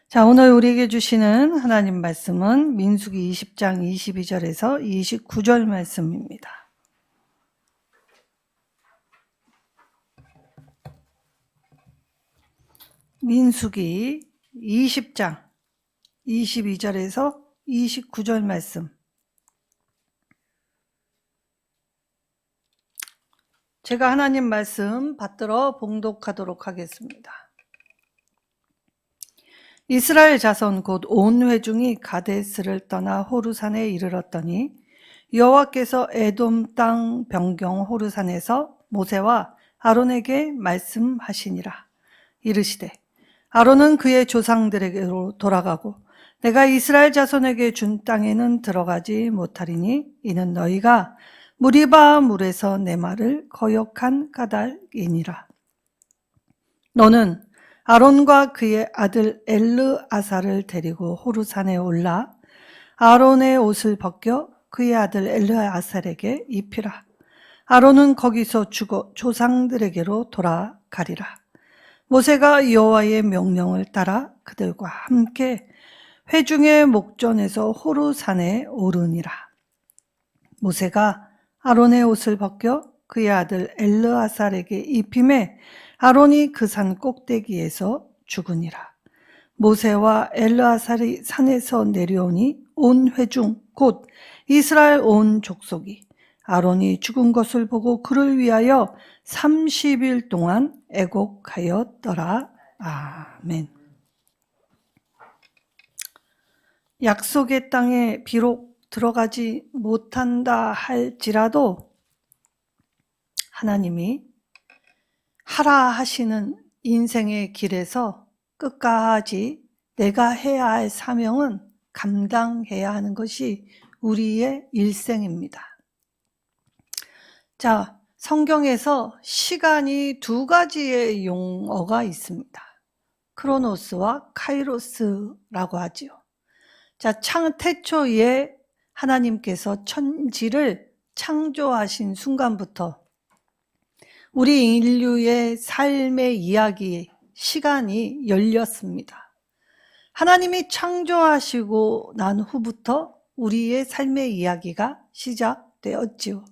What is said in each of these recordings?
자, 오늘 우리에게 주시는 하나님 말씀은 민수기 20장 22절에서 29절 말씀입니다. 민수기 20장 22절에서 29절 말씀. 제가 하나님 말씀 받들어 봉독하도록 하겠습니다. 이스라엘 자손 곧 온 회중이 가데스를 떠나 호르산에 이르렀더니 여호와께서 에돔 땅 변경 호르산에서 모세와 아론에게 말씀하시니라. 이르시되 아론은 그의 조상들에게로 돌아가고 내가 이스라엘 자손에게 준 땅에는 들어가지 못하리니 이는 너희가 무리바 물에서 내 말을 거역한 까닭이니라. 너는 아론과 그의 아들 엘르아사를 데리고 호르산에 올라 아론의 옷을 벗겨 그의 아들 엘르아살에게 입히라. 아론은 거기서 죽어 조상들에게로 돌아가리라. 모세가 여호와의 명령을 따라 그들과 함께 회중의 목전에서 호르산에 오르니라. 모세가 아론의 옷을 벗겨 그의 아들 엘르아살에게 입힘에 아론이 그 산 꼭대기에서 죽으니라. 모세와 엘르아살이 산에서 내려오니 온 회중 곧 이스라엘 온 족속이 아론이 죽은 것을 보고 그를 위하여 30일 동안 애곡하였더라. 아멘. 약속의 땅에 비록 들어가지 못한다 할지라도 하나님이 하라 하시는 인생의 길에서 끝까지 내가 해야 할 사명은 감당해야 하는 것이 우리의 일생입니다. 자, 성경에서 시간이 두 가지의 용어가 있습니다. 크로노스와 카이로스라고 하지요. 자, 태초에 하나님께서 천지를 창조하신 순간부터 우리 인류의 삶의 이야기, 시간이 열렸습니다. 하나님이 창조하시고 난 후부터 우리의 삶의 이야기가 시작되었지요.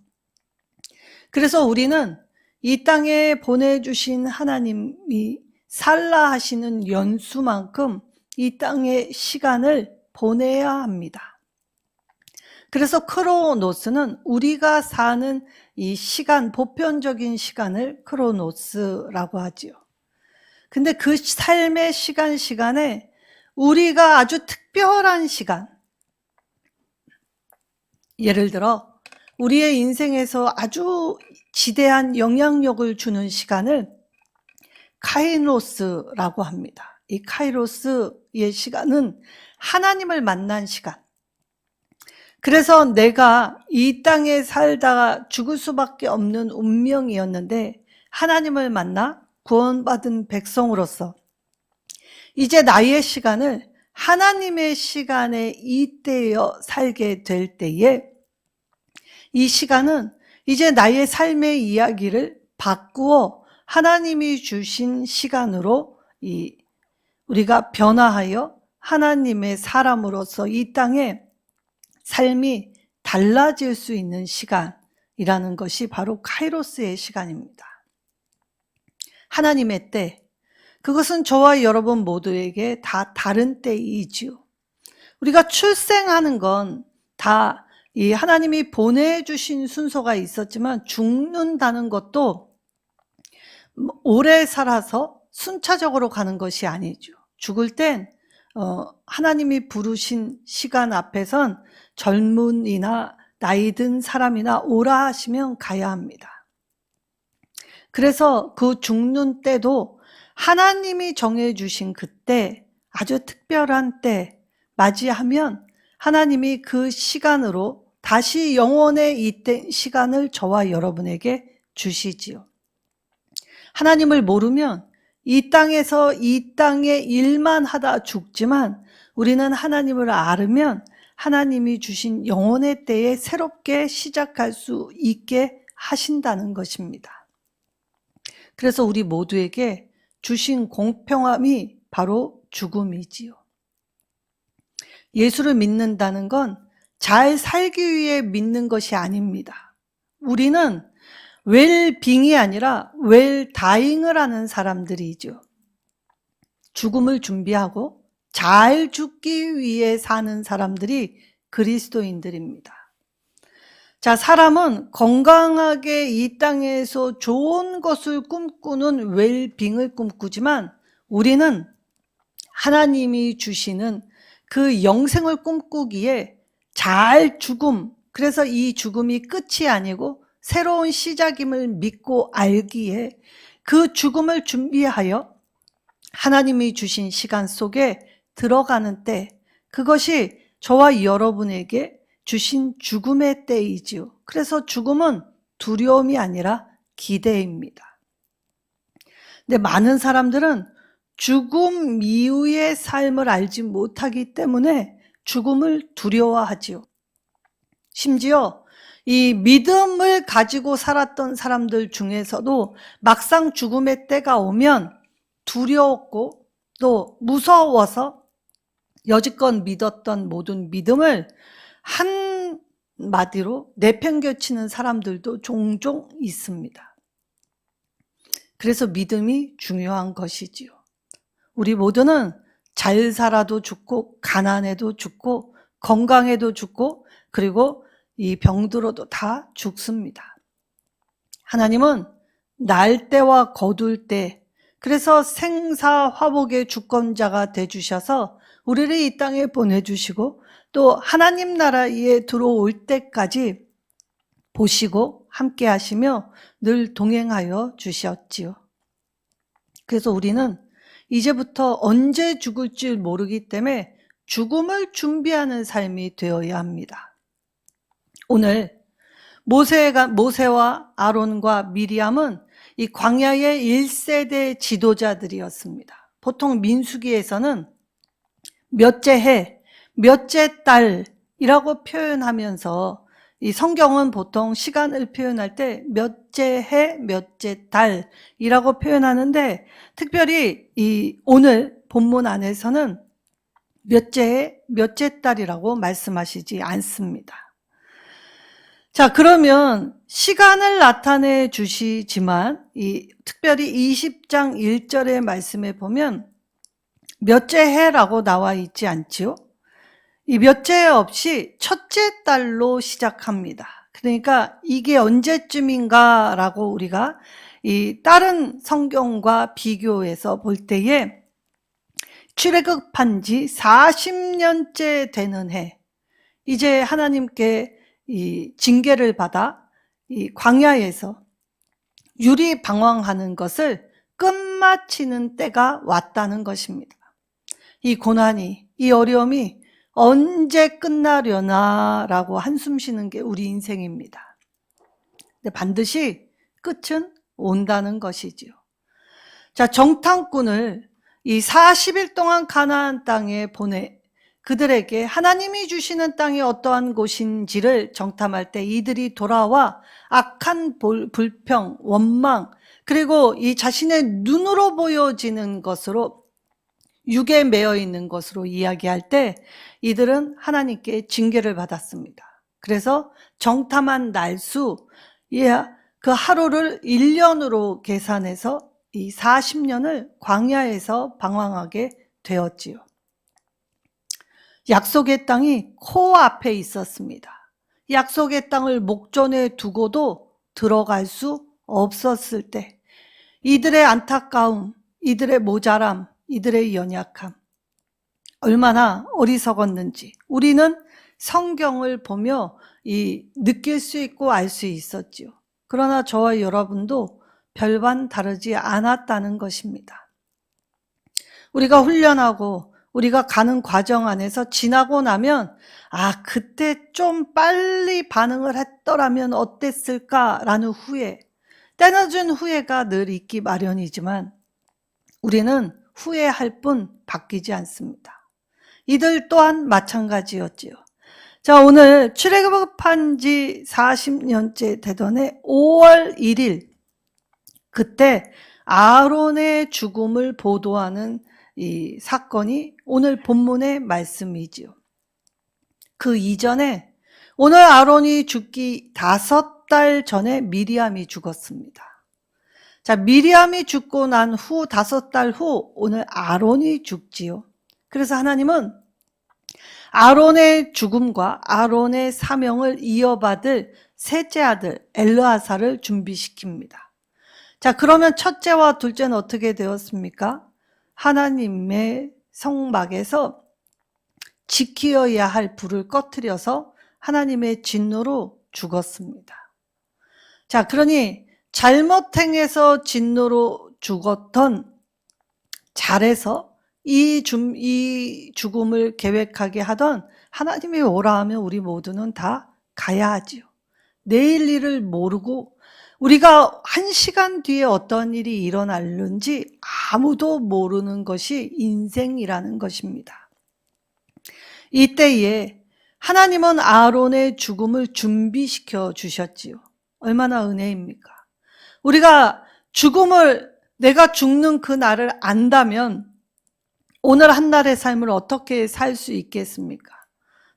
그래서 우리는 이 땅에 보내주신 하나님이 살라 하시는 연수만큼 이 땅의 시간을 보내야 합니다. 그래서 크로노스는 우리가 사는 이 시간, 보편적인 시간을 크로노스라고 하지요. 근데 그 삶의 시간에 우리가 아주 특별한 시간, 예를 들어 우리의 인생에서 아주 지대한 영향력을 주는 시간을 카이로스라고 합니다. 이 카이로스의 시간은 하나님을 만난 시간. 그래서 내가 이 땅에 살다가 죽을 수밖에 없는 운명이었는데 하나님을 만나 구원받은 백성으로서 이제 나의 시간을 하나님의 시간에 잇대어 살게 될 때에 이 시간은 이제 나의 삶의 이야기를 바꾸어 하나님이 주신 시간으로 우리가 변화하여 하나님의 사람으로서 이 땅에 삶이 달라질 수 있는 시간이라는 것이 바로 카이로스의 시간입니다. 하나님의 때, 그것은 저와 여러분 모두에게 다 다른 때이지요. 우리가 출생하는 건 다 이 하나님이 보내주신 순서가 있었지만 죽는다는 것도 오래 살아서 순차적으로 가는 것이 아니죠. 죽을 땐 하나님이 부르신 시간 앞에선 젊은이나 나이 든 사람이나 오라 하시면 가야 합니다. 그래서 그 죽는 때도 하나님이 정해주신 그때, 아주 특별한 때 맞이하면 하나님이 그 시간으로 다시 영원의 이 시간을 저와 여러분에게 주시지요. 하나님을 모르면 이 땅에서 이 땅의 일만 하다 죽지만 우리는 하나님을 알으면 하나님이 주신 영혼의 때에 새롭게 시작할 수 있게 하신다는 것입니다. 그래서 우리 모두에게 주신 공평함이 바로 죽음이지요. 예수를 믿는다는 건 잘 살기 위해 믿는 것이 아닙니다. 우리는 웰빙이 아니라 웰다잉을 하는 사람들이죠. 죽음을 준비하고 잘 죽기 위해 사는 사람들이 그리스도인들입니다. 자, 사람은 건강하게 이 땅에서 좋은 것을 꿈꾸는 웰빙을 꿈꾸지만 우리는 하나님이 주시는 그 영생을 꿈꾸기에 잘 죽음, 그래서 이 죽음이 끝이 아니고 새로운 시작임을 믿고 알기에 그 죽음을 준비하여 하나님이 주신 시간 속에 들어가는 때, 그것이 저와 여러분에게 주신 죽음의 때이지요. 그래서 죽음은 두려움이 아니라 기대입니다. 근데 많은 사람들은 죽음 이후의 삶을 알지 못하기 때문에 죽음을 두려워하지요. 심지어 이 믿음을 가지고 살았던 사람들 중에서도 막상 죽음의 때가 오면 두려웠고 또 무서워서 여지껏 믿었던 모든 믿음을 한마디로 내팽겨치는 사람들도 종종 있습니다. 그래서 믿음이 중요한 것이지요. 우리 모두는 잘 살아도 죽고 가난해도 죽고 건강해도 죽고 그리고 이 병들어도 다 죽습니다. 하나님은 날 때와 거둘 때, 그래서 생사화복의 주권자가 되주셔서 우리를 이 땅에 보내주시고 또 하나님 나라에 들어올 때까지 보시고 함께 하시며 늘 동행하여 주셨지요. 그래서 우리는 이제부터 언제 죽을지 모르기 때문에 죽음을 준비하는 삶이 되어야 합니다. 오늘 모세와 아론과 미리암은 이 광야의 1세대 지도자들이었습니다. 보통 민수기에서는 몇째 해, 몇째 달이라고 표현하면서 이 성경은 보통 시간을 표현할 때 몇째 해, 몇째 달이라고 표현하는데 특별히 이 오늘 본문 안에서는 몇째 해, 몇째 달이라고 말씀하시지 않습니다. 자, 그러면 시간을 나타내 주시지만 특별히 20장 1절의 말씀에 보면 몇째 해라고 나와 있지 않지요? 이 몇째 없이 첫째 달로 시작합니다. 그러니까 이게 언제쯤인가라고 우리가 이 다른 성경과 비교해서 볼 때에 출애굽한 지 40년째 되는 해, 이제 하나님께 이 징계를 받아 이 광야에서 유리방황하는 것을 끝마치는 때가 왔다는 것입니다. 이 고난이, 이 어려움이 언제 끝나려나라고 한숨 쉬는 게 우리 인생입니다. 근데 반드시 끝은 온다는 것이지요. 자, 정탐꾼을 이 40일 동안 가나안 땅에 보내 그들에게 하나님이 주시는 땅이 어떠한 곳인지를 정탐할 때 이들이 돌아와 악한 불평, 원망, 그리고 이 자신의 눈으로 보여지는 것으로 육에 매여 있는 것으로 이야기할 때 이들은 하나님께 징계를 받았습니다. 그래서 정탐한 날수, 그 하루를 1년으로 계산해서 이 40년을 광야에서 방황하게 되었지요. 약속의 땅이 코앞에 있었습니다. 약속의 땅을 목전에 두고도 들어갈 수 없었을 때 이들의 안타까움, 이들의 모자람, 이들의 연약함, 얼마나 어리석었는지 우리는 성경을 보며 느낄 수 있고 알 수 있었지요. 그러나 저와 여러분도 별반 다르지 않았다는 것입니다. 우리가 훈련하고 우리가 가는 과정 안에서 지나고 나면 그때 좀 빨리 반응을 했더라면 어땠을까라는 후회, 때늦은 후회가 늘 있기 마련이지만 우리는 후회할 뿐 바뀌지 않습니다. 이들 또한 마찬가지였지요. 자, 오늘 출애굽한 지 40년째 되던 해 5월 1일, 그때 아론의 죽음을 보도하는 이 사건이 오늘 본문의 말씀이지요. 그 이전에 오늘 아론이 죽기 5달 전에 미리암이 죽었습니다. 자, 미리암이 죽고 난 후 5달 후 오늘 아론이 죽지요. 그래서 하나님은 아론의 죽음과 아론의 사명을 이어받을 셋째 아들 엘르아사를 준비시킵니다. 자, 그러면 첫째와 둘째는 어떻게 되었습니까? 하나님의 성막에서 지키어야 할 불을 꺼트려서 하나님의 진노로 죽었습니다. 자, 그러니 잘못 행해서 진노로 죽었던 잘해서 이 죽음을 계획하게 하던 하나님이 오라 하면 우리 모두는 다 가야 하지요. 내일 일을 모르고 우리가 1시간 뒤에 어떤 일이 일어날는지 아무도 모르는 것이 인생이라는 것입니다. 이때에 하나님은 아론의 죽음을 준비시켜 주셨지요. 얼마나 은혜입니까? 우리가 내가 죽는 그 날을 안다면 오늘 한날의 삶을 어떻게 살 수 있겠습니까?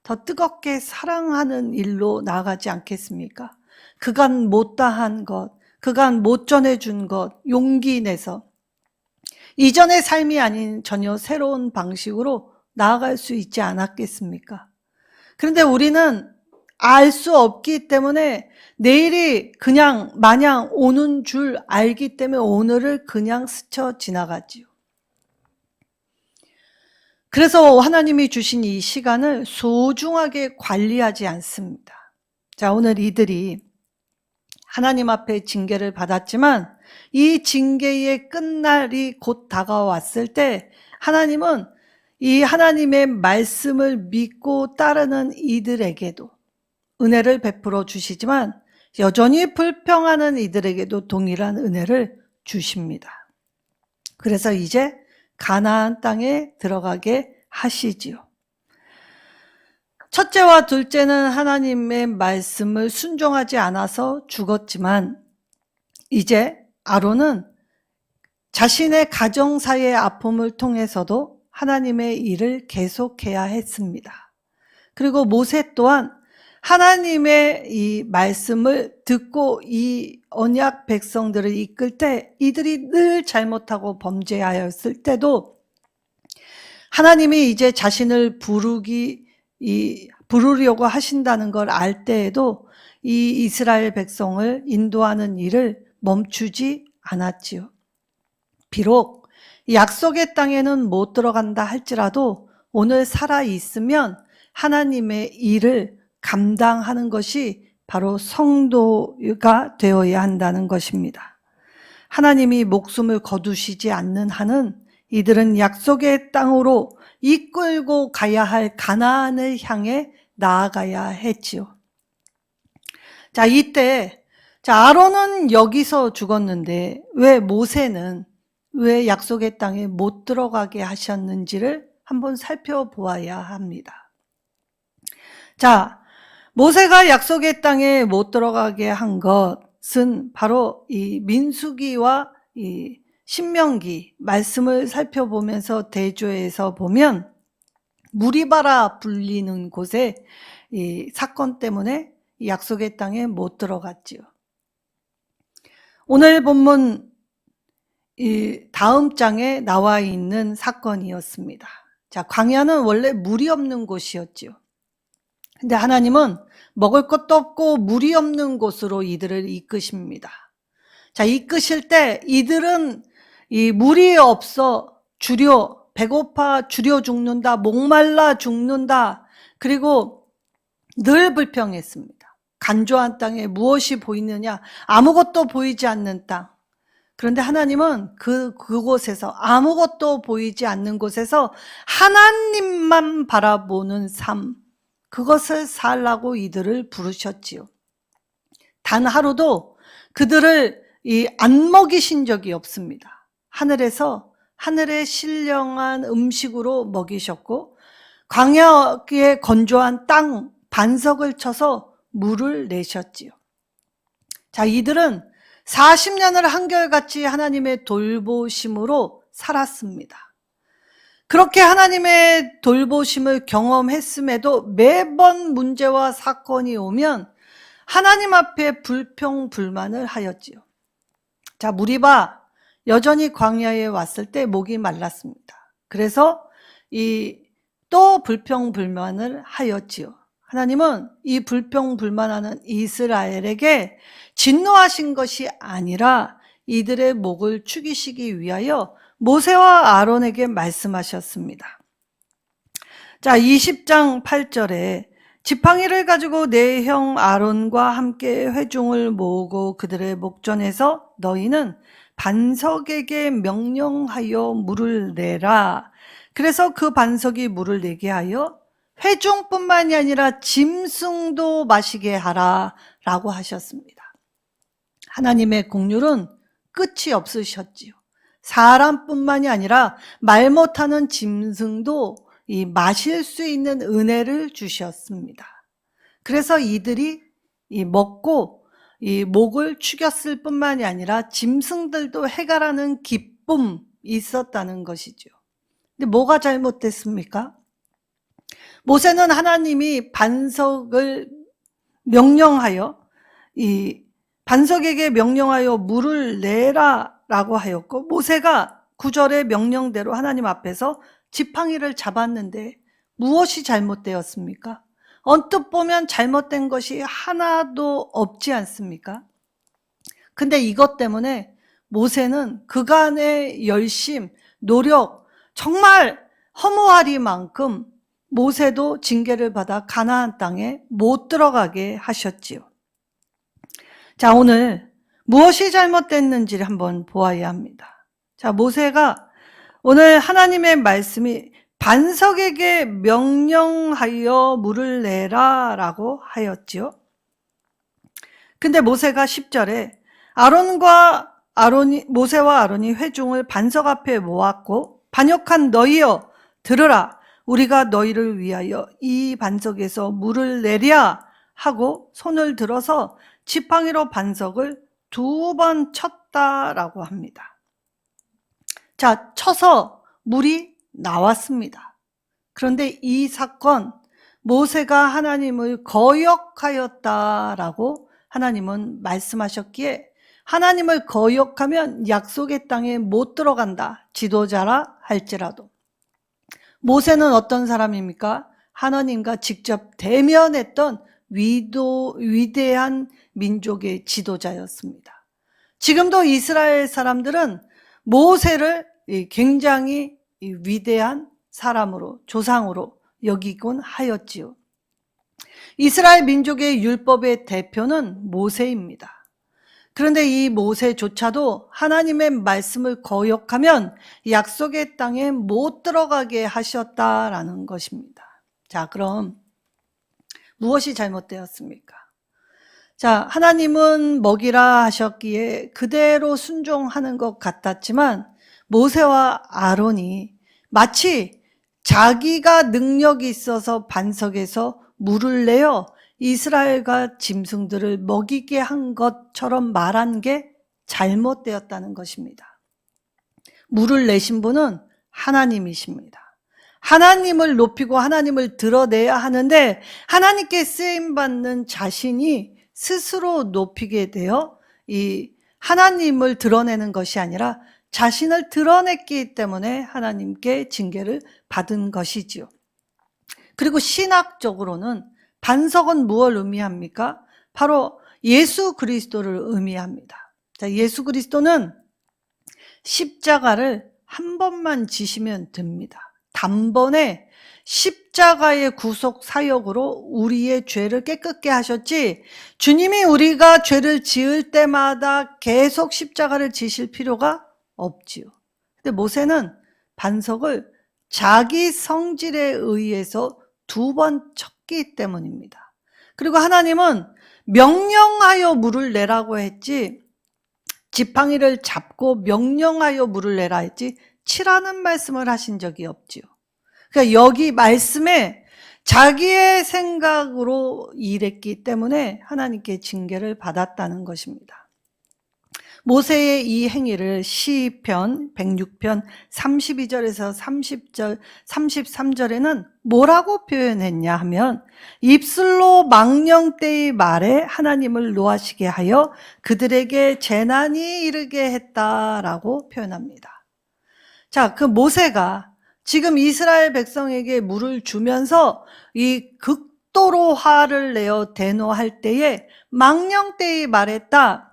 더 뜨겁게 사랑하는 일로 나아가지 않겠습니까? 그간 못다한 것, 그간 못 전해준 것 용기 내서 이전의 삶이 아닌 전혀 새로운 방식으로 나아갈 수 있지 않았겠습니까? 그런데 우리는 알 수 없기 때문에 내일이 그냥 마냥 오는 줄 알기 때문에 오늘을 그냥 스쳐 지나가지요. 그래서 하나님이 주신 이 시간을 소중하게 관리하지 않습니다. 자, 오늘 이들이 하나님 앞에 징계를 받았지만 이 징계의 끝날이 곧 다가왔을 때 하나님은 이 하나님의 말씀을 믿고 따르는 이들에게도 은혜를 베풀어 주시지만 여전히 불평하는 이들에게도 동일한 은혜를 주십니다. 그래서 이제 가나안 땅에 들어가게 하시지요. 첫째와 둘째는 하나님의 말씀을 순종하지 않아서 죽었지만 이제 아론은 자신의 가정사의 아픔을 통해서도 하나님의 일을 계속해야 했습니다. 그리고 모세 또한 하나님의 이 말씀을 듣고 이 언약 백성들을 이끌 때 이들이 늘 잘못하고 범죄하였을 때도 하나님이 이제 자신을 부르려고 하신다는 걸 알 때에도 이 이스라엘 백성을 인도하는 일을 멈추지 않았지요. 비록 약속의 땅에는 못 들어간다 할지라도 오늘 살아 있으면 하나님의 일을 감당하는 것이 바로 성도가 되어야 한다는 것입니다. 하나님이 목숨을 거두시지 않는 한은 이들은 약속의 땅으로 이끌고 가야 할 가나안을 향해 나아가야 했지요. 자, 이때 아론은 여기서 죽었는데 왜 약속의 땅에 못 들어가게 하셨는지를 한번 살펴보아야 합니다. 자, 모세가 약속의 땅에 못 들어가게 한 것은 바로 이 민수기와 이 신명기 말씀을 살펴보면서 대조해서 보면 무리바라 불리는 곳에 이 사건 때문에 약속의 땅에 못 들어갔지요. 오늘 본문 이 다음 장에 나와 있는 사건이었습니다. 자, 광야는 원래 물이 없는 곳이었지요. 근데 하나님은 먹을 것도 없고 물이 없는 곳으로 이들을 이끄십니다. 자, 이끄실 때 이들은 이 물이 없어 배고파 주려 죽는다, 목말라 죽는다. 그리고 늘 불평했습니다. 간조한 땅에 무엇이 보이느냐? 아무것도 보이지 않는 땅. 그런데 하나님은 그곳에서 아무것도 보이지 않는 곳에서 하나님만 바라보는 삶, 그것을 살라고 이들을 부르셨지요. 단 하루도 그들을 안 먹이신 적이 없습니다. 하늘의 신령한 음식으로 먹이셨고 광야의 건조한 땅 반석을 쳐서 물을 내셨지요. 자, 이들은 40년을 한결같이 하나님의 돌보심으로 살았습니다. 그렇게 하나님의 돌보심을 경험했음에도 매번 문제와 사건이 오면 하나님 앞에 불평불만을 하였지요. 자, 무리바 여전히 광야에 왔을 때 목이 말랐습니다. 그래서 또 불평불만을 하였지요. 하나님은 이 불평불만하는 이스라엘에게 진노하신 것이 아니라 이들의 목을 축이시기 위하여 모세와 아론에게 말씀하셨습니다. 자, 20장 8절에 지팡이를 가지고 내 형 아론과 함께 회중을 모으고 그들의 목전에서 너희는 반석에게 명령하여 물을 내라. 그래서 그 반석이 물을 내게 하여 회중뿐만이 아니라 짐승도 마시게 하라 라고 하셨습니다. 하나님의 긍휼은 끝이 없으셨지요. 사람뿐만이 아니라 말 못하는 짐승도 마실 수 있는 은혜를 주셨습니다. 그래서 이들이 먹고 목을 축였을 뿐만이 아니라 짐승들도 해가라는 기쁨이 있었다는 것이죠. 근데 뭐가 잘못됐습니까? 모세는 하나님이 반석을 명령하여 반석에게 명령하여 물을 내라 라고 하였고, 모세가 9절의 명령대로 하나님 앞에서 지팡이를 잡았는데 무엇이 잘못되었습니까? 언뜻 보면 잘못된 것이 하나도 없지 않습니까? 근데 이것 때문에 모세는 그간의 열심, 노력, 정말 허무하리만큼 모세도 징계를 받아 가나안 땅에 못 들어가게 하셨지요. 자, 오늘 무엇이 잘못됐는지를 한번 보아야 합니다. 자, 모세가 오늘 하나님의 말씀이 반석에게 명령하여 물을 내라 라고 하였지요. 근데 모세가 10절에 모세와 아론이 회중을 반석 앞에 모았고, 반역한 너희여 들으라, 우리가 너희를 위하여 이 반석에서 물을 내랴 하고 손을 들어서 지팡이로 반석을 2번 쳤다라고 합니다. 자, 쳐서 물이 나왔습니다. 그런데 이 사건, 모세가 하나님을 거역하였다라고 하나님은 말씀하셨기에, 하나님을 거역하면 약속의 땅에 못 들어간다, 지도자라 할지라도. 모세는 어떤 사람입니까? 하나님과 직접 대면했던 위대한 민족의 지도자였습니다. 지금도 이스라엘 사람들은 모세를 굉장히 위대한 사람으로, 조상으로 여기곤 하였지요. 이스라엘 민족의 율법의 대표는 모세입니다. 그런데 이 모세조차도 하나님의 말씀을 거역하면 약속의 땅에 못 들어가게 하셨다라는 것입니다. 자, 그럼 무엇이 잘못되었습니까? 자, 하나님은 먹이라 하셨기에 그대로 순종하는 것 같았지만, 모세와 아론이 마치 자기가 능력이 있어서 반석에서 물을 내어 이스라엘과 짐승들을 먹이게 한 것처럼 말한 게 잘못되었다는 것입니다. 물을 내신 분은 하나님이십니다. 하나님을 높이고 하나님을 드러내야 하는데, 하나님께 쓰임받는 자신이 스스로 높이게 되어 이 하나님을 드러내는 것이 아니라 자신을 드러냈기 때문에 하나님께 징계를 받은 것이지요. 그리고 신학적으로는 반석은 무엇을 의미합니까? 바로 예수 그리스도를 의미합니다. 자, 예수 그리스도는 십자가를 한 번만 지시면 됩니다. 단번에 십자가의 구속 사역으로 우리의 죄를 깨끗게 하셨지, 주님이 우리가 죄를 지을 때마다 계속 십자가를 지실 필요가 없지요. 근데 모세는 반석을 자기 성질에 의해서 2번 쳤기 때문입니다. 그리고 하나님은 명령하여 물을 내라고 했지, 지팡이를 잡고 명령하여 물을 내라 했지 치라는 말씀을 하신 적이 없지요. 그러니까 여기 말씀에 자기의 생각으로 일했기 때문에 하나님께 징계를 받았다는 것입니다. 모세의 이 행위를 시편 106편 32절에서 33절에는 뭐라고 표현했냐 하면 입술로 망령되이 말해 하나님을 노하시게 하여 그들에게 재난이 이르게 했다라고 표현합니다. 자, 그 모세가 지금 이스라엘 백성에게 물을 주면서 이 극도로 화를 내어 대노할 때에 망령되이 말했다.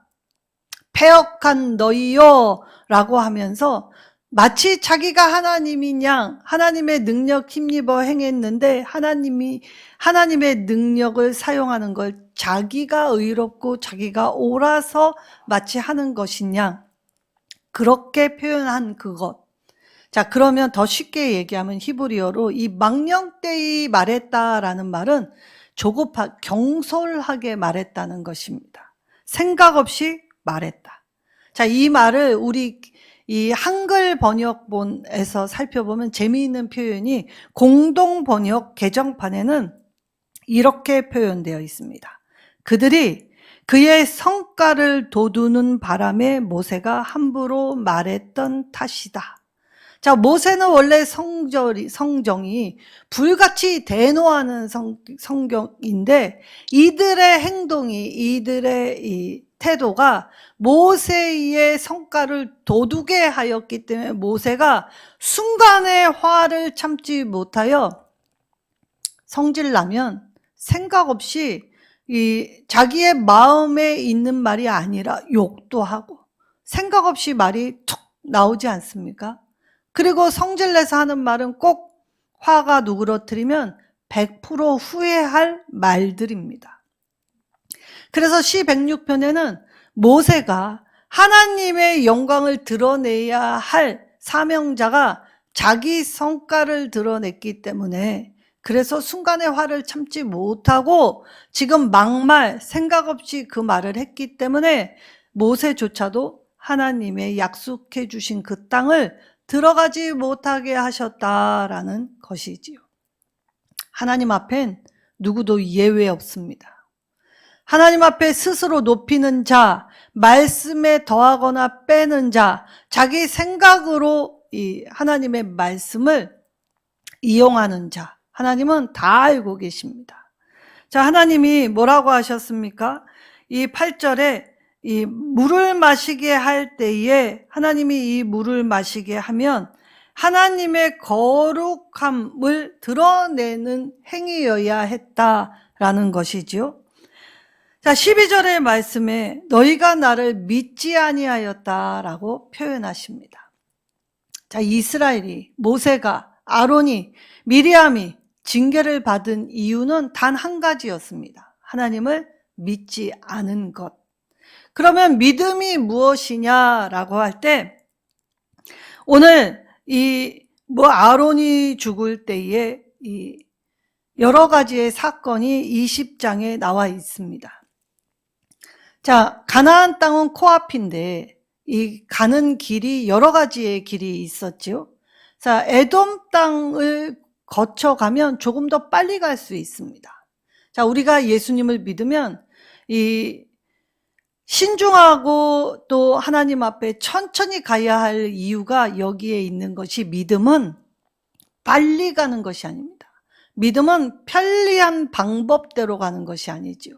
패역한 너희요 라고 하면서 마치 자기가 하나님인 양 하나님의 능력 힘입어 행했는데 하나님의 능력을 사용하는 걸 자기가 의롭고 자기가 옳아서 마치 하는 것인 양 그렇게 표현한 그것. 자, 그러면 더 쉽게 얘기하면 히브리어로 이 망령되이 말했다라는 말은 경솔하게 말했다는 것입니다. 생각 없이 말했다. 자, 이 말을 우리 이 한글 번역본에서 살펴보면 재미있는 표현이 공동 번역 개정판에는 이렇게 표현되어 있습니다. 그들이 그의 성가를 돋우는 바람에 모세가 함부로 말했던 탓이다. 자, 모세는 원래 성정이 불같이 대노하는 성경인데 이들의 행동이 이들의 이 태도가 모세의 성과를 돋우게 하였기 때문에 모세가 순간에 화를 참지 못하여 성질나면 생각 없이 자기의 마음에 있는 말이 아니라 욕도 하고 생각 없이 말이 툭 나오지 않습니까? 그리고 성질내서 하는 말은 꼭 화가 누그러뜨리면 100% 후회할 말들입니다. 그래서 시 106편에는 모세가 하나님의 영광을 드러내야 할 사명자가 자기 성과를 드러냈기 때문에 그래서 순간의 화를 참지 못하고 지금 막말 생각 없이 그 말을 했기 때문에 모세조차도 하나님의 약속해 주신 그 땅을 들어가지 못하게 하셨다라는 것이지요. 하나님 앞엔 누구도 예외 없습니다. 하나님 앞에 스스로 높이는 자, 말씀에 더하거나 빼는 자, 자기 생각으로 이 하나님의 말씀을 이용하는 자, 하나님은 다 알고 계십니다. 자, 하나님이 뭐라고 하셨습니까? 이 8절에 이 물을 마시게 할 때에 하나님이 이 물을 마시게 하면 하나님의 거룩함을 드러내는 행위여야 했다라는 것이지요. 자, 12절의 말씀에 너희가 나를 믿지 아니하였다라고 표현하십니다. 자, 이스라엘이, 모세가, 아론이, 미리암이 징계를 받은 이유는 단 한 가지였습니다. 하나님을 믿지 않은 것. 그러면 믿음이 무엇이냐라고 할 때 오늘 아론이 죽을 때에 여러 가지의 사건이 20장에 나와 있습니다. 자, 가나안 땅은 코앞인데 이 가는 길이 여러 가지의 길이 있었죠. 자, 에돔 땅을 거쳐가면 조금 더 빨리 갈 수 있습니다. 자, 우리가 예수님을 믿으면 신중하고 또 하나님 앞에 천천히 가야 할 이유가 여기에 있는 것이 믿음은 빨리 가는 것이 아닙니다. 믿음은 편리한 방법대로 가는 것이 아니지요.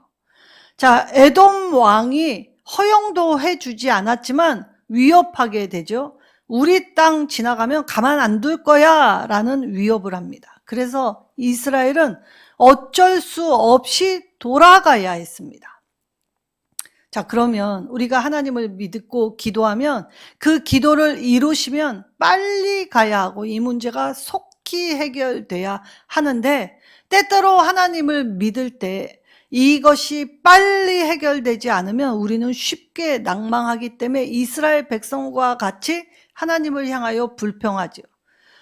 자, 에돔 왕이 허용도 해주지 않았지만 위협하게 되죠. 우리 땅 지나가면 가만 안 둘 거야 라는 위협을 합니다. 그래서 이스라엘은 어쩔 수 없이 돌아가야 했습니다. 자, 그러면 우리가 하나님을 믿고 기도하면 그 기도를 이루시면 빨리 가야 하고 이 문제가 속히 해결돼야 하는데 때때로 하나님을 믿을 때 이것이 빨리 해결되지 않으면 우리는 쉽게 낭망하기 때문에 이스라엘 백성과 같이 하나님을 향하여 불평하죠.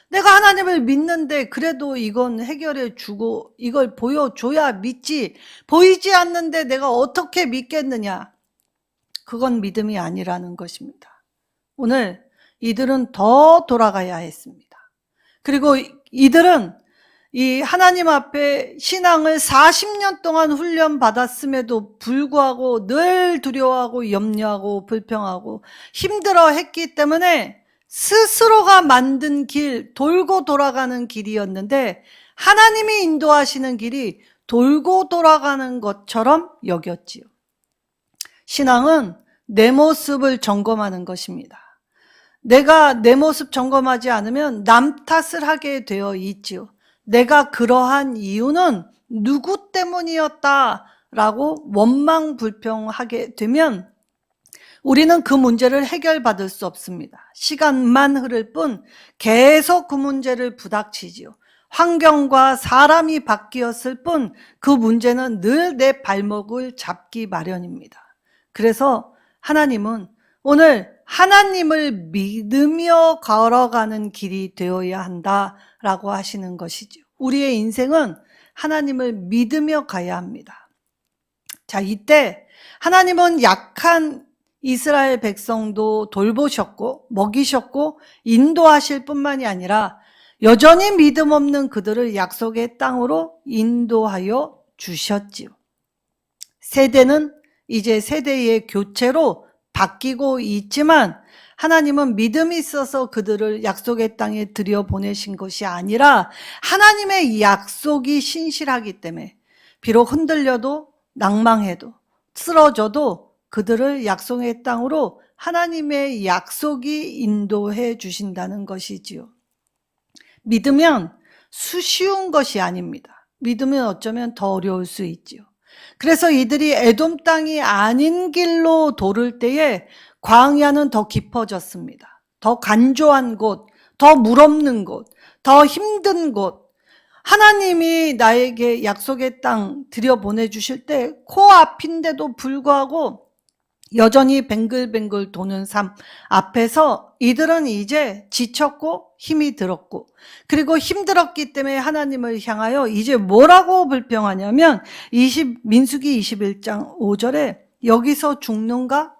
내가 하나님을 믿는데 그래도 이건 해결해 주고 이걸 보여줘야 믿지. 보이지 않는데 내가 어떻게 믿겠느냐. 그건 믿음이 아니라는 것입니다. 오늘 이들은 더 돌아가야 했습니다. 그리고 이들은 이 하나님 앞에 신앙을 40년 동안 훈련받았음에도 불구하고 늘 두려워하고 염려하고 불평하고 힘들어 했기 때문에 스스로가 만든 길, 돌고 돌아가는 길이었는데 하나님이 인도하시는 길이 돌고 돌아가는 것처럼 여겼지요. 신앙은 내 모습을 점검하는 것입니다. 내가 내 모습 점검하지 않으면 남 탓을 하게 되어 있지요. 내가 그러한 이유는 누구 때문이었다라고 원망 불평하게 되면 우리는 그 문제를 해결받을 수 없습니다. 시간만 흐를 뿐 계속 그 문제를 부닥치지요. 환경과 사람이 바뀌었을 뿐 그 문제는 늘 내 발목을 잡기 마련입니다. 그래서 하나님은 오늘 하나님을 믿으며 걸어가는 길이 되어야 한다라고 하시는 것이죠. 우리의 인생은 하나님을 믿으며 가야 합니다. 자, 이때 하나님은 약한 이스라엘 백성도 돌보셨고 먹이셨고 인도하실 뿐만이 아니라 여전히 믿음 없는 그들을 약속의 땅으로 인도하여 주셨지요. 세대는 이제 세대의 교체로 바뀌고 있지만 하나님은 믿음이 있어서 그들을 약속의 땅에 들여보내신 것이 아니라 하나님의 약속이 신실하기 때문에 비록 흔들려도 낭망해도 쓰러져도 그들을 약속의 땅으로 하나님의 약속이 인도해 주신다는 것이지요. 믿으면 쉬운 것이 아닙니다. 믿으면 어쩌면 더 어려울 수 있지요. 그래서 이들이 에돔 땅이 아닌 길로 돌을 때에 광야는 더 깊어졌습니다. 더 간조한 곳, 더 물 없는 곳, 더 힘든 곳. 하나님이 나에게 약속의 땅 들여보내주실 때 코앞인데도 불구하고 여전히 뱅글뱅글 도는 삶 앞에서 이들은 이제 지쳤고 힘이 들었고 그리고 힘들었기 때문에 하나님을 향하여 이제 뭐라고 불평하냐면 민수기 21장 5절에 여기서 죽는가?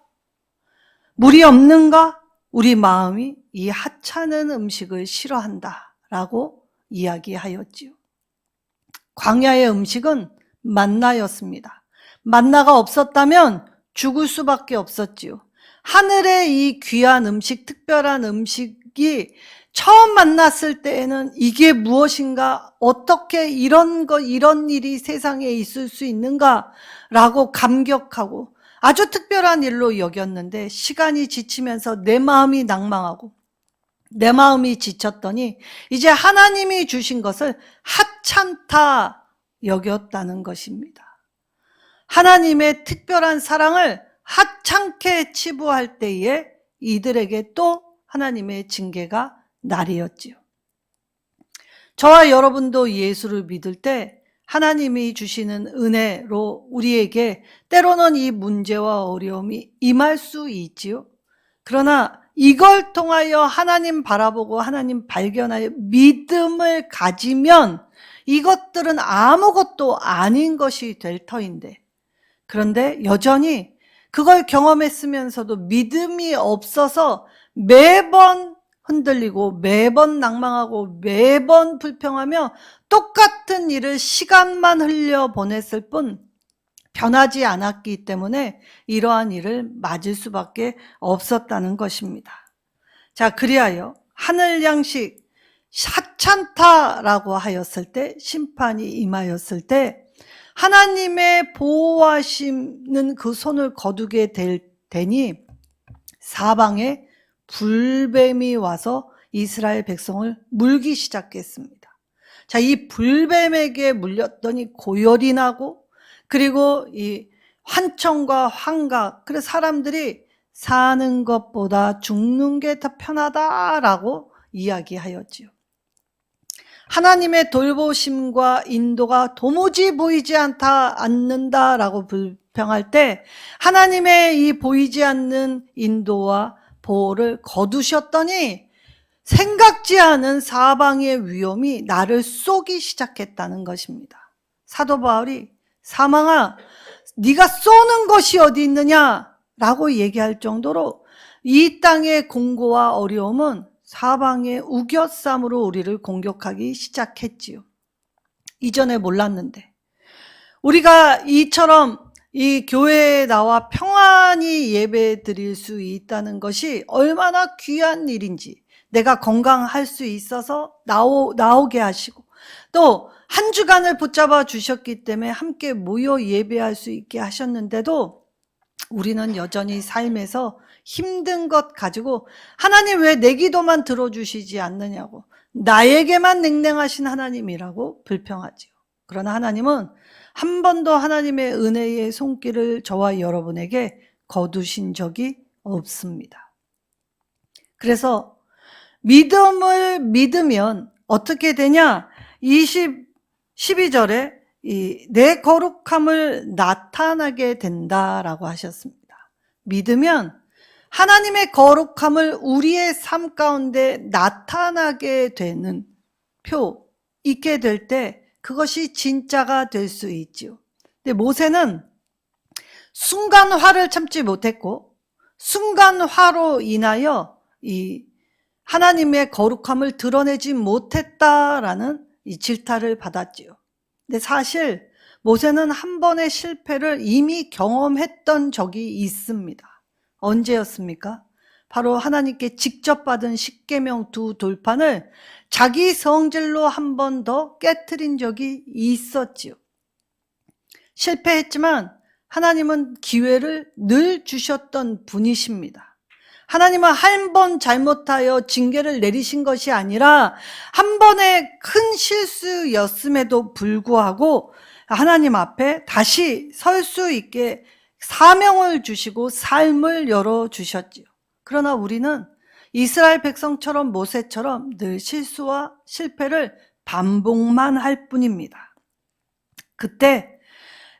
물이 없는가? 우리 마음이 이 하찮은 음식을 싫어한다 라고 이야기하였지요. 광야의 음식은 만나였습니다. 만나가 없었다면 죽을 수밖에 없었지요. 하늘의 이 귀한 음식, 특별한 음식이 처음 만났을 때에는 이게 무엇인가, 어떻게 이런 일이 세상에 있을 수 있는가라고 감격하고 아주 특별한 일로 여겼는데 시간이 지치면서 내 마음이 낭망하고 내 마음이 지쳤더니 이제 하나님이 주신 것을 하찮다 여겼다는 것입니다. 하나님의 특별한 사랑을 하찮게 치부할 때에 이들에게 또 하나님의 징계가 날이었지요. 저와 여러분도 예수를 믿을 때 하나님이 주시는 은혜로 우리에게 때로는 이 문제와 어려움이 임할 수 있지요. 그러나 이걸 통하여 하나님 바라보고 하나님 발견하여 믿음을 가지면 이것들은 아무것도 아닌 것이 될 터인데 그런데 여전히 그걸 경험했으면서도 믿음이 없어서 매번 흔들리고 매번 낭망하고 매번 불평하며 똑같은 일을 시간만 흘려보냈을 뿐 변하지 않았기 때문에 이러한 일을 맞을 수밖에 없었다는 것입니다. 자, 그리하여 하늘 양식 하찮다라고 하였을 때 심판이 임하였을 때 하나님의 보호하시는 그 손을 거두게 되니 사방에 불뱀이 와서 이스라엘 백성을 물기 시작했습니다. 자, 이 불뱀에게 물렸더니 고열이 나고 그리고 이 환청과 환각, 그래서 사람들이 사는 것보다 죽는 게 더 편하다라고 이야기하였지요. 하나님의 돌보심과 인도가 도무지 보이지 않는다라고 불평할 때 하나님의 이 보이지 않는 인도와 보호를 거두셨더니 생각지 않은 사방의 위험이 나를 쏘기 시작했다는 것입니다. 사도 바울이 사망아 네가 쏘는 것이 어디 있느냐라고 얘기할 정도로 이 땅의 공고와 어려움은 사방의 우겨쌈으로 우리를 공격하기 시작했지요. 이전에 몰랐는데. 우리가 이처럼 이 교회에 나와 평안히 예배 드릴 수 있다는 것이 얼마나 귀한 일인지, 내가 건강할 수 있어서 나오게 하시고, 또 한 주간을 붙잡아 주셨기 때문에 함께 모여 예배할 수 있게 하셨는데도 우리는 여전히 삶에서 힘든 것 가지고 하나님 왜 내 기도만 들어주시지 않느냐고, 나에게만 냉랭하신 하나님이라고 불평하지요. 그러나 하나님은 한 번도 하나님의 은혜의 손길을 저와 여러분에게 거두신 적이 없습니다. 그래서 믿음을 믿으면 어떻게 되냐? 12절에 내 거룩함을 나타나게 된다라고 하셨습니다. 믿으면 하나님의 거룩함을 우리의 삶 가운데 나타나게 되는 표, 있게 될 때 그것이 진짜가 될 수 있지요. 근데 모세는 순간 화를 참지 못했고 순간 화로 인하여 이 하나님의 거룩함을 드러내지 못했다라는 이 질타를 받았지요. 근데 사실 모세는 한 번의 실패를 이미 경험했던 적이 있습니다. 언제였습니까? 바로 하나님께 직접 받은 십계명 두 돌판을 자기 성질로 한 번 더 깨트린 적이 있었지요. 실패했지만 하나님은 기회를 늘 주셨던 분이십니다. 하나님은 한 번 잘못하여 징계를 내리신 것이 아니라 한 번의 큰 실수였음에도 불구하고 하나님 앞에 다시 설 수 있게 사명을 주시고 삶을 열어주셨지요. 그러나 우리는 이스라엘 백성처럼 모세처럼 늘 실수와 실패를 반복만 할 뿐입니다. 그때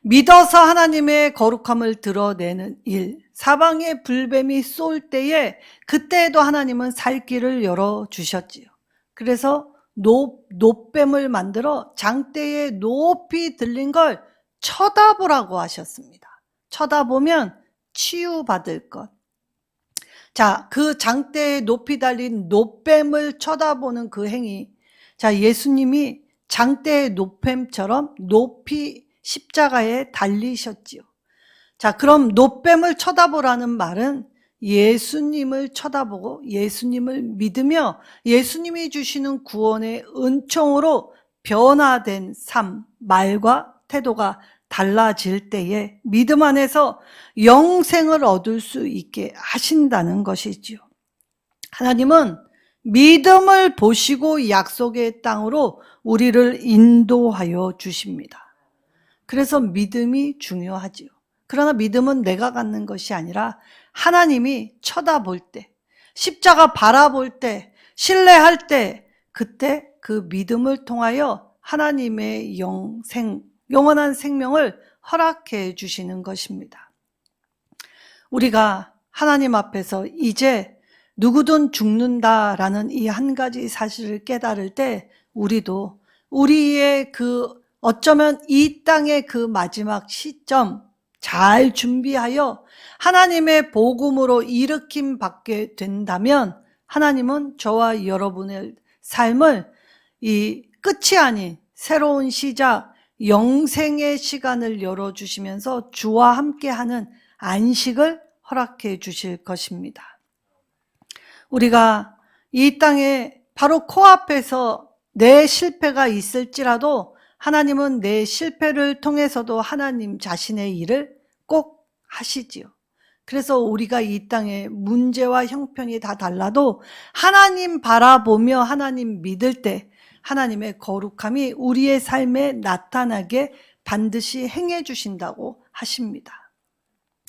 믿어서 하나님의 거룩함을 드러내는 일, 사방에 불뱀이 쏠 때에 그때에도 하나님은 살 길을 열어주셨지요. 그래서 놋뱀을 만들어 장대에 높이 들린 걸 쳐다보라고 하셨습니다. 쳐다보면 치유받을 것. 자, 그 장대에 높이 달린 놋뱀을 쳐다보는 그 행위. 자, 예수님이 장대의 놋뱀처럼 높이 십자가에 달리셨지요. 자, 그럼 놋뱀을 쳐다보라는 말은 예수님을 쳐다보고 예수님을 믿으며 예수님이 주시는 구원의 은총으로 변화된 삶, 말과 태도가 달라질 때에 믿음 안에서 영생을 얻을 수 있게 하신다는 것이지요. 하나님은 믿음을 보시고 약속의 땅으로 우리를 인도하여 주십니다. 그래서 믿음이 중요하지요. 그러나 믿음은 내가 갖는 것이 아니라 하나님이 쳐다볼 때, 십자가 바라볼 때, 신뢰할 때, 그때 그 믿음을 통하여 하나님의 영원한 생명을 허락해 주시는 것입니다. 우리가 하나님 앞에서 이제 누구든 죽는다라는 이 한 가지 사실을 깨달을 때 우리도 우리의 어쩌면 이 땅의 그 마지막 시점 잘 준비하여 하나님의 복음으로 일으킴 받게 된다면 하나님은 저와 여러분의 삶을 이 끝이 아닌 새로운 시작, 영생의 시간을 열어주시면서 주와 함께하는 안식을 허락해 주실 것입니다. 우리가 이 땅에 바로 코앞에서 내 실패가 있을지라도 하나님은 내 실패를 통해서도 하나님 자신의 일을 꼭 하시지요. 그래서 우리가 이 땅의 문제와 형편이 다 달라도 하나님 바라보며 하나님 믿을 때 하나님의 거룩함이 우리의 삶에 나타나게 반드시 행해 주신다고 하십니다.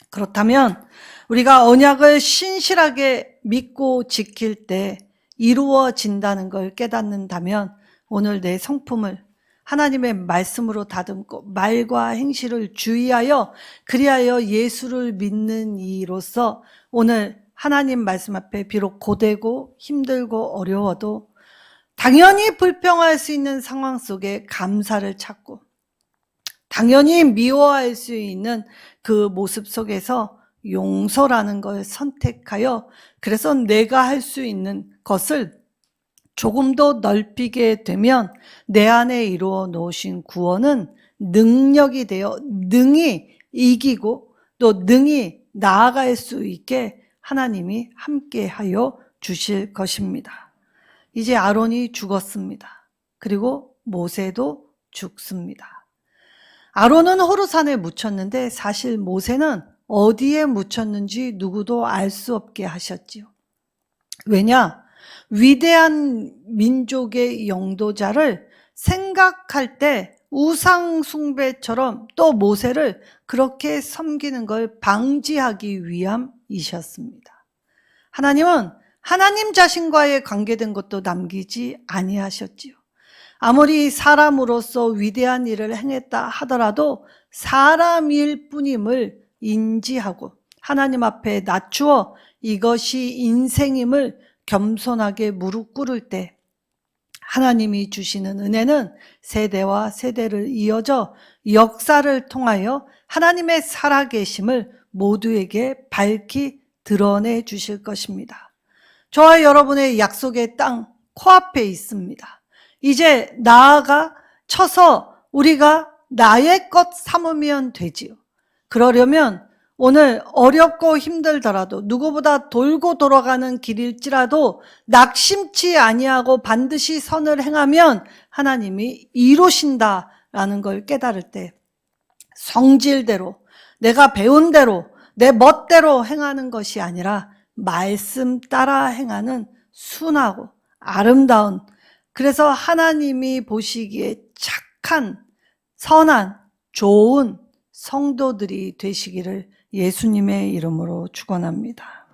그렇다면 우리가 언약을 신실하게 믿고 지킬 때 이루어진다는 걸 깨닫는다면 오늘 내 성품을 하나님의 말씀으로 다듬고 말과 행실을 주의하여 그리하여 예수를 믿는 이로써 오늘 하나님 말씀 앞에 비록 고되고 힘들고 어려워도 당연히 불평할 수 있는 상황 속에 감사를 찾고 당연히 미워할 수 있는 그 모습 속에서 용서라는 걸 선택하여 그래서 내가 할 수 있는 것을 조금 더 넓히게 되면 내 안에 이루어 놓으신 구원은 능력이 되어 능히 이기고 또 능히 나아갈 수 있게 하나님이 함께하여 주실 것입니다. 이제 아론이 죽었습니다. 그리고 모세도 죽습니다. 아론은 호르산에 묻혔는데 사실 모세는 어디에 묻혔는지 누구도 알 수 없게 하셨지요. 왜냐? 위대한 민족의 영도자를 생각할 때 우상 숭배처럼 또 모세를 그렇게 섬기는 걸 방지하기 위함이셨습니다. 하나님은 하나님 자신과의 관계된 것도 남기지 아니하셨지요. 아무리 사람으로서 위대한 일을 행했다 하더라도 사람일 뿐임을 인지하고 하나님 앞에 낮추어 이것이 인생임을 겸손하게 무릎 꿇을 때 하나님이 주시는 은혜는 세대와 세대를 이어져 역사를 통하여 하나님의 살아계심을 모두에게 밝히 드러내 주실 것입니다. 저와 여러분의 약속의 땅 코앞에 있습니다. 이제 나아가 쳐서 우리가 나의 것 삼으면 되지요. 그러려면 오늘 어렵고 힘들더라도 누구보다 돌고 돌아가는 길일지라도 낙심치 아니하고 반드시 선을 행하면 하나님이 이루신다라는 걸 깨달을 때 성질대로 내가 배운 대로 내 멋대로 행하는 것이 아니라 말씀 따라 행하는 순하고 아름다운, 그래서 하나님이 보시기에 착한 선한 좋은 성도들이 되시기를 예수님의 이름으로 축원합니다.